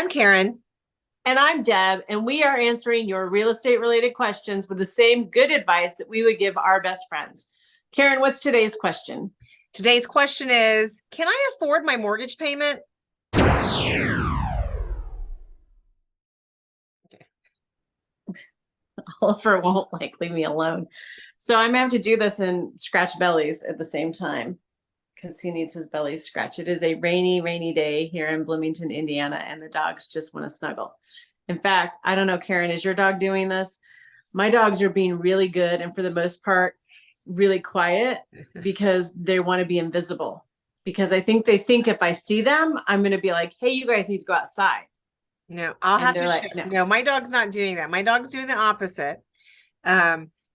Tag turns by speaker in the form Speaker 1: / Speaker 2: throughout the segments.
Speaker 1: I'm Karen.
Speaker 2: And I'm Deb, and we are answering your real estate related questions with the same good advice that we would give our best friends. Karen, what's today's question?
Speaker 1: Today's question is, can I afford my mortgage payment?
Speaker 2: Oliver won't leave me alone. So I'm gonna have to do this and scratch bellies at the same time because he needs his belly scratched. It is a rainy, rainy day here in Bloomington, Indiana, and the dogs just want to snuggle. In fact, I don't know, Karen, is your dog doing this? My dogs are being really good and for the most part, really quiet because they want to be invisible. Because I think they think if I see them, I'm going to be like, hey, you guys need to go outside.
Speaker 1: No, I'll
Speaker 2: And
Speaker 1: have
Speaker 2: they're
Speaker 1: to
Speaker 2: like,
Speaker 1: check.
Speaker 2: no.
Speaker 1: No, my dog's not doing that. My dog's doing the opposite.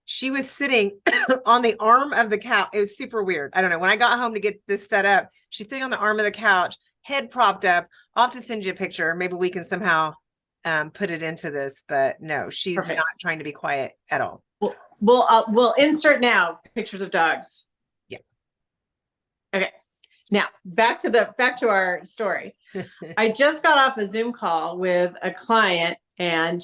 Speaker 1: She was sitting on the arm of the couch. It was super weird. I don't know. When I got home to get this set up, she's sitting on the arm of the couch, head propped up. I'll have to send you a picture. Maybe we can somehow put it into this, but no, she's
Speaker 2: Perfect.
Speaker 1: not trying to be quiet at all.
Speaker 2: We'll insert now pictures of dogs.
Speaker 1: Yeah.
Speaker 2: Okay. Now back to our story. I just got off a Zoom call with a client, and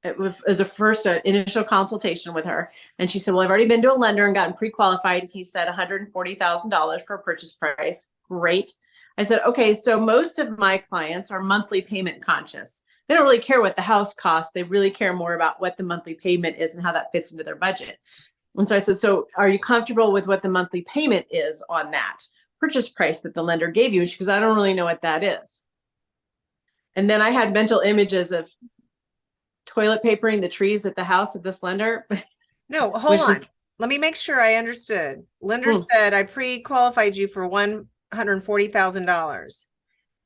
Speaker 2: it was a first initial consultation with her, and she said, "Well, I've already been to a lender and gotten pre-qualified." He said $140,000 for a purchase price. Great. I said, "Okay, so most of my clients are monthly payment conscious. They don't really care what the house costs. They really care more about what the monthly payment is and how that fits into their budget." And so I said, "So are you comfortable with what the monthly payment is on that purchase price that the lender gave you?" And she goes, "I don't really know what that is." And then I had mental images of toilet papering the trees at the house of this lender.
Speaker 1: No, hold on. Let me make sure I understood. Lender said I pre-qualified you for $140,000,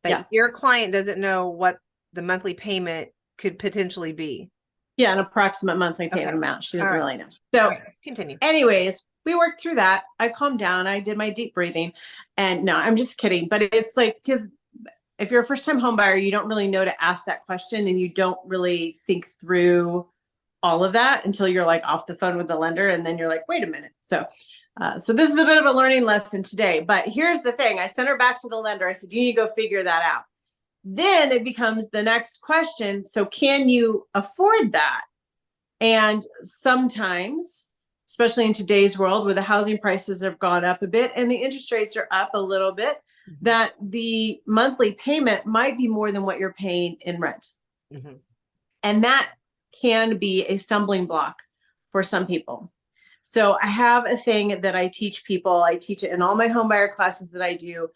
Speaker 1: but your client doesn't know what the monthly payment could potentially be.
Speaker 2: Yeah, an approximate monthly payment amount. She doesn't really know. So
Speaker 1: continue.
Speaker 2: Anyways, we worked through that. I calmed down. I did my deep breathing. And no, I'm just kidding. But it's like, because if you're a first-time home buyer, you don't really know to ask that question, and you don't really think through all of that until you're like off the phone with the lender, and then you're like, wait a minute. So this is a bit of a learning lesson today. But here's the thing. I sent her back to the lender. I said, you need to go figure that out. Then it becomes the next question. So can you afford that? And sometimes, especially in today's world where the housing prices have gone up a bit and the interest rates are up a little bit, that the monthly payment might be more than what you're paying in rent. Mm-hmm. And that can be a stumbling block for some people. So I have a thing that I teach people. I teach it in all my homebuyer classes that I do.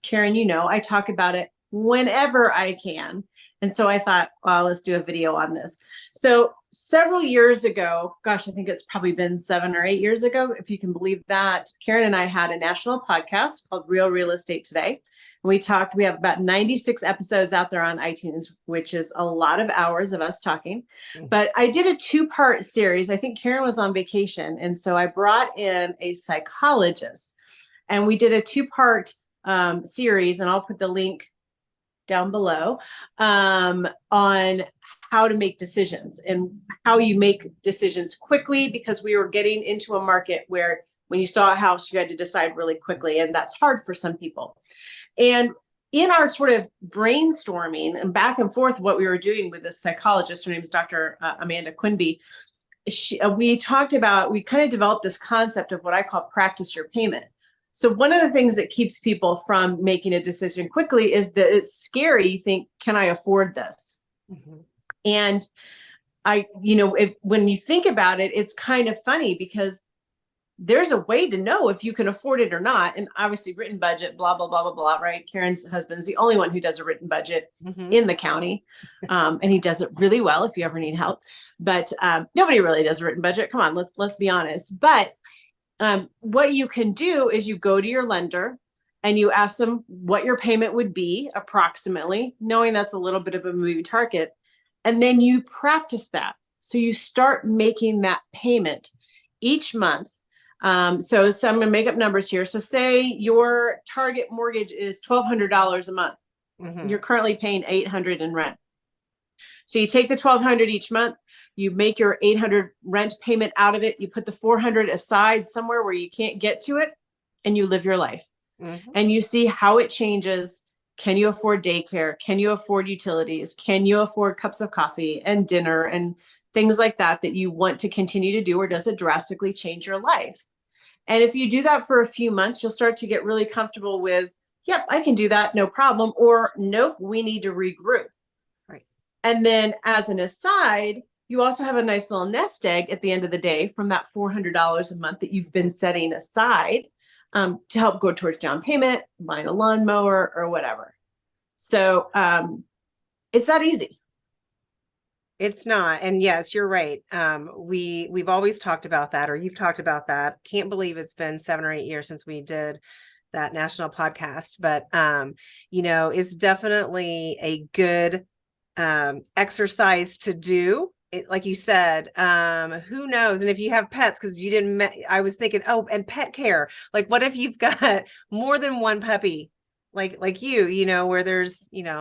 Speaker 2: Karen, I talk about it whenever I can. And so I thought, well, let's do a video on this. So several years ago, gosh, I think it's probably been 7 or 8 years ago, if you can believe that, Karen and I had a national podcast called Real Estate Today. We have about 96 episodes out there on iTunes, which is a lot of hours of us talking. But I did a 2-part series. I think Karen was on vacation. And so I brought in a psychologist, and we did a 2-part series, and I'll put the link down below on how to make decisions and how you make decisions quickly, because we were getting into a market where when you saw a house, you had to decide really quickly. And that's hard for some people. And in our sort of brainstorming and back and forth, what we were doing with this psychologist, her name is Dr. Amanda Quinby, we kind of developed this concept of what I call practice your payment. So one of the things that keeps people from making a decision quickly is that it's scary. You think, can I afford this? Mm-hmm. And when you think about it, it's kind of funny because there's a way to know if you can afford it or not. And obviously written budget, blah, blah, blah, blah, blah, right? Karen's husband's the only one who does a written budget in the county. And he does it really well if you ever need help. But nobody really does a written budget. Come on, let's be honest. But what you can do is you go to your lender and you ask them what your payment would be approximately, knowing that's a little bit of a moving target. And then you practice that. So you start making that payment each month. So I'm going to make up numbers here. So say your target mortgage is $1,200 a month. Mm-hmm. You're currently paying $800 in rent. So you take the $1,200 each month, you make your $800 rent payment out of it, you put the $400 aside somewhere where you can't get to it, and you live your life. Mm-hmm. And you see how it changes Can you afford daycare? Can you afford utilities? Can you afford cups of coffee and dinner and things like that that you want to continue to do, or does it drastically change your life? And if you do that for a few months, you'll start to get really comfortable with, yep, I can do that, no problem, or nope, we need to regroup.
Speaker 1: Right.
Speaker 2: And then as an aside, you also have a nice little nest egg at the end of the day from that $400 a month that you've been setting aside to help go towards down payment, buying a lawnmower, or whatever. So it's not easy.
Speaker 1: It's not. And yes, you're right. We've always talked about that, or you've talked about that. Can't believe it's been 7 or 8 years since we did that national podcast, but it's definitely a good exercise to do. Like you said, who knows? And if you have pets, because you didn't, I was thinking, oh, and pet care. Like, what if you've got more than one puppy, like where there's,
Speaker 2: There's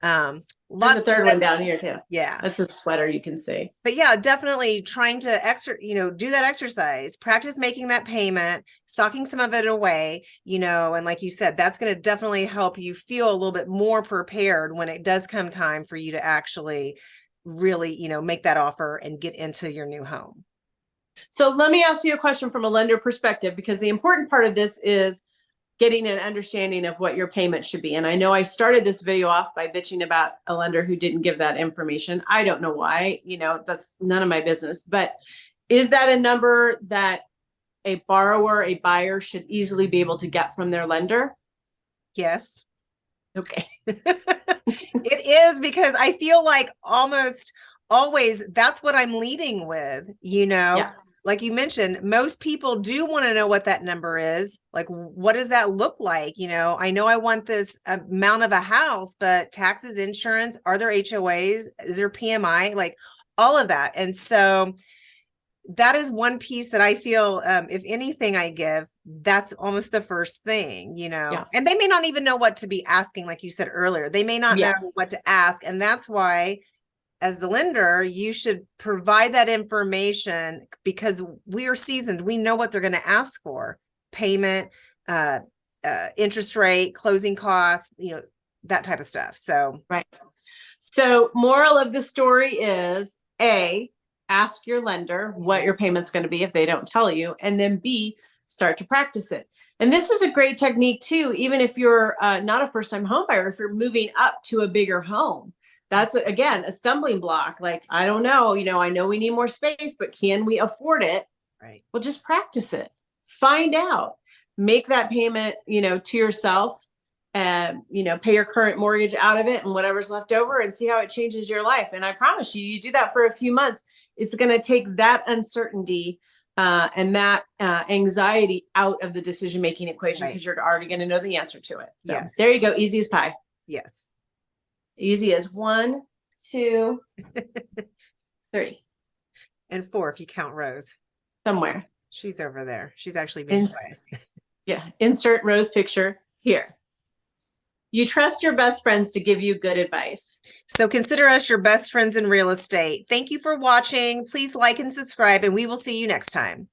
Speaker 2: a third one down here too.
Speaker 1: Yeah.
Speaker 2: That's a sweater you can see.
Speaker 1: But yeah, definitely trying to do that exercise, practice making that payment, stocking some of it away, and like you said, that's going to definitely help you feel a little bit more prepared when it does come time for you to actually really, make that offer and get into your new home.
Speaker 2: So let me ask you a question from a lender perspective, because the important part of this is getting an understanding of what your payment should be. And I know I started this video off by bitching about a lender who didn't give that information. I don't know why, that's none of my business, but is that a number that a buyer should easily be able to get from their lender?
Speaker 1: Yes.
Speaker 2: Okay.
Speaker 1: It is, because I feel like almost always that's what I'm leading with,
Speaker 2: Yeah.
Speaker 1: Like you mentioned, most people do want to know what that number is. Like, what does that look like? I know I want this amount of a house, but taxes, insurance, are there HOAs? Is there PMI? Like all of that. And so that is one piece that I feel, if anything I give, that's almost the first thing,
Speaker 2: Yeah.
Speaker 1: And they may not even know what to be asking. Like you said earlier, they may not know what to ask. And that's why, as the lender, you should provide that information, because we are seasoned. We know what they're going to ask for: payment, interest rate, closing costs, that type of stuff. So,
Speaker 2: right. So moral of the story is A, ask your lender what your payment's going to be if they don't tell you, and then B, start to practice it. And this is a great technique too, even if you're not a first-time home buyer, if you're moving up to a bigger home. That's, again, a stumbling block. Like, I don't know, I know we need more space, but can we afford it?
Speaker 1: Right.
Speaker 2: Well, just practice it. Find out. Make that payment, to yourself, and, pay your current mortgage out of it and whatever's left over, and see how it changes your life. And I promise you, you do that for a few months, it's going to take that uncertainty and that anxiety out of the decision-making equation, because you're already going to know the answer to it. So there you go. Easy as pie.
Speaker 1: Yes.
Speaker 2: Easy as 1, 2, 3.
Speaker 1: And 4 if you count Rose.
Speaker 2: Somewhere.
Speaker 1: She's over there. She's actually being quiet.
Speaker 2: Yeah. Insert Rose picture here. You trust your best friends to give you good advice.
Speaker 1: So consider us your best friends in real estate. Thank you for watching. Please like and subscribe, and we will see you next time.